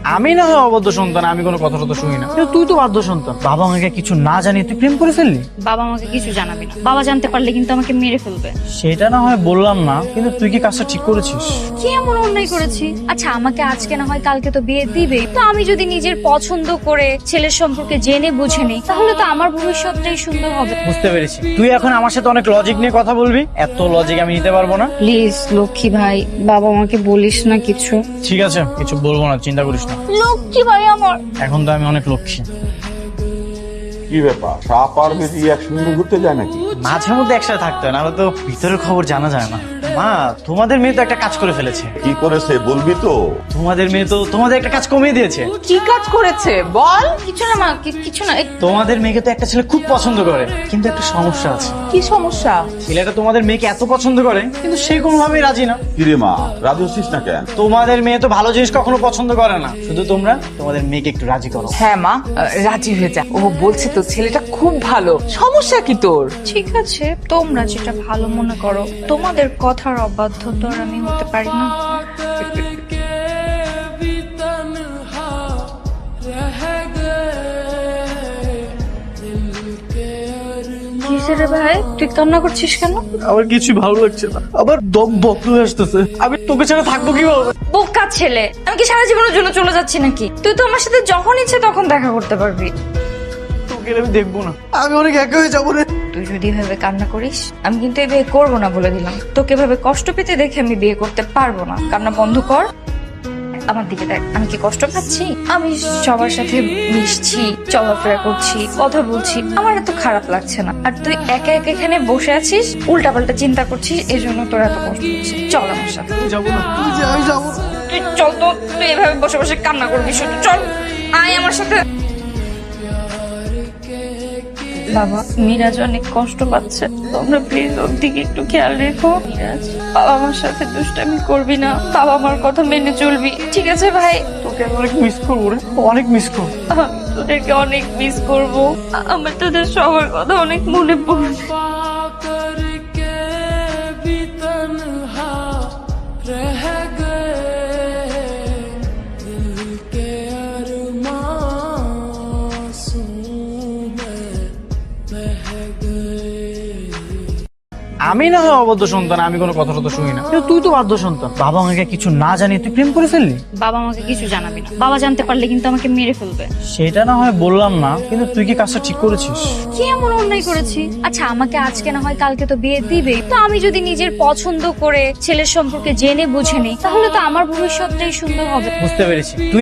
আমি না হয় অবাধ্য সন্তান, আমি কোনো কথা তো শুনি না, কিন্তু তুই তো বাধ্য সন্তান। বাবা আমাকে কিছু না জানিয়ে তুই প্রেম করে ফেললি। বাবা আমাকে কিছু জানাবে না, বাবা জানতে পারলে কিন্তু আমাকে মেরে ফেলবে। সেটা না হয় বললাম না, কিন্তু তুই কি কাজটা ঠিক করেছিস? কি এমন অন্যায় করেছি? আচ্ছা, আমাকে আজকে না হয় কালকে তো বিয়ে দিবে, তো আমি যদি নিজের পছন্দ করে ছেলের সম্পর্কে জেনে বুঝে নিই, তাহলে তো আমার ভবিষ্যৎটাই সুন্দর হবে। বুঝতে পেরেছি, তুই এখন আমার সাথে অনেক লজিক নিয়ে কথা বলবি। এত লজিক আমি নিতে পারবো না। প্লিজ লক্ষ্মী ভাই, বাবা আমাকে বলিস না কিছু। ঠিক আছে, কিছু বলবো না, চিন্তা করিস না। লক্ষ্মী ভাই আমার। এখন তো আমি অনেক লক্ষ্মী। কি ব্যাপার, সাপ আর বেশি একসঙ্গে ঘুরতে যায় নাকি? মাঝে মধ্যে একসাথে থাকতে হয়, নাহলে তো ভিতরের খবর জানা যায় না। মা, তোমাদের মেয়ে তো একটা কাজ করে ফেলেছে। কি করেছে বলবি তো? তোমাদের মেয়ে তো তোমাদের একটা কাজ কমিয়ে দিয়েছে। কি কাজ করেছে বল? কিছু না মা, কিছু না। তোমাদের মেয়েকে তো একটা ছেলে খুব পছন্দ করে, কিন্তু একটা সমস্যা আছে। কি সমস্যা? ছেলেটা তোমাদের মেয়েকে এত পছন্দ করে, কিন্তু সে কোনোভাবেই রাজি না। কিরে মা, রাজি হচ্ছিস না কেন? তোমাদের মেয়ে তো ভালো জিনিস কখনো পছন্দ করে না, শুধু তোমরা তোমাদের মেয়েকে একটু রাজি করো। হ্যাঁ মা, রাজি হয়ে যা। ও বলছে তো ছেলেটা খুব ভালো, সমস্যা কি তোর? ঠিক আছে, তোমরা যেটা ভালো মনে করো। তোমাদের কথার অবাধ্য তো আর আমি হতে পারি না। কিসে রে ভাই, তুই কান্না করছিস কেন? আমার কিছু ভালো লাগছে না, আবার দম বন্ধ হয়ে আসতেছে। আমি তোকে ছাড়া থাকবো কিভাবে? বোকা ছেলে, আমি কি সারা জীবনের জন্য চলে যাচ্ছি নাকি? তুই তো আমার সাথে যখন ইচ্ছে তখন দেখা করতে পারবি। তোকে আমি দেখবো না, আমি অনেক একা হয়ে যাবো রে। তুই যদি এভাবে কান্না করিস, আমি কিন্তু এই বিয়ে করবো না বলে দিলাম। তোকে এভাবে কষ্ট পেতে দেখে আমি বিয়ে করতে পারবো না। কান্না বন্ধ কর, আমার দিকে দেখ। আমি কি কষ্ট পাচ্ছি? আমি সবার সাথে মিশছি, চলাফেরা করছি, কথা বলছি, আমার এত খারাপ লাগছে না। আর তুই একা একা এখানে বসে আছিস, উল্টাপাল্টা চিন্তা করছিস, এই জন্য তোর এত কষ্ট হচ্ছে। চল আমার সাথে। যাবো না, আমি যাবো না। তুই চল তো, তুই এভাবে বসে বসে কান্না করবি শুধু। চল, আয় আমার সাথে। বাবা, মিরাজ অনেক কষ্ট পাচ্ছে, তোমরা প্লিজ ওর দিকে একটু খেয়াল রেখো। মিরাজ, বাবা আমার সাথে দুষ্টামি করবি না, বাবা আমার কথা মেনে চলবি, ঠিক আছে ভাই? তোকে আমি অনেক মিস করবো রে, অনেক মিস করবো। আমি তোদেরকে অনেক মিস করবো, আমার তোদের সবার কথা অনেক মনে পড়বে। আমি না হয় অবাধ্য সন্তান, আমি কোনো কথা তো শুনি না, কিন্তু তুই তো বাধ্য সন্তান। বাবা আমাকে কিছু না জানিয়ে তুই প্রেম করে ফেললি। বাবা আমাকে কিছু জানাবে না, বাবা জানতে পারলে কিন্তু আমাকে মেরে ফেলবে। সেটা না হয় বললাম না, কিন্তু তুই কি কাজটা ঠিক করেছিস? কি এমন অন্যায় করেছি? আচ্ছা, আমাকে আজকে না হয় কালকে তো বিয়ে দিবে, তো আমি যদি নিজের পছন্দ করে ছেলের সম্পর্কে জেনে বুঝে নিই, তাহলে তো আমার ভবিষ্যৎটাই সুন্দর হবে। বুঝতে পেরেছি, তুই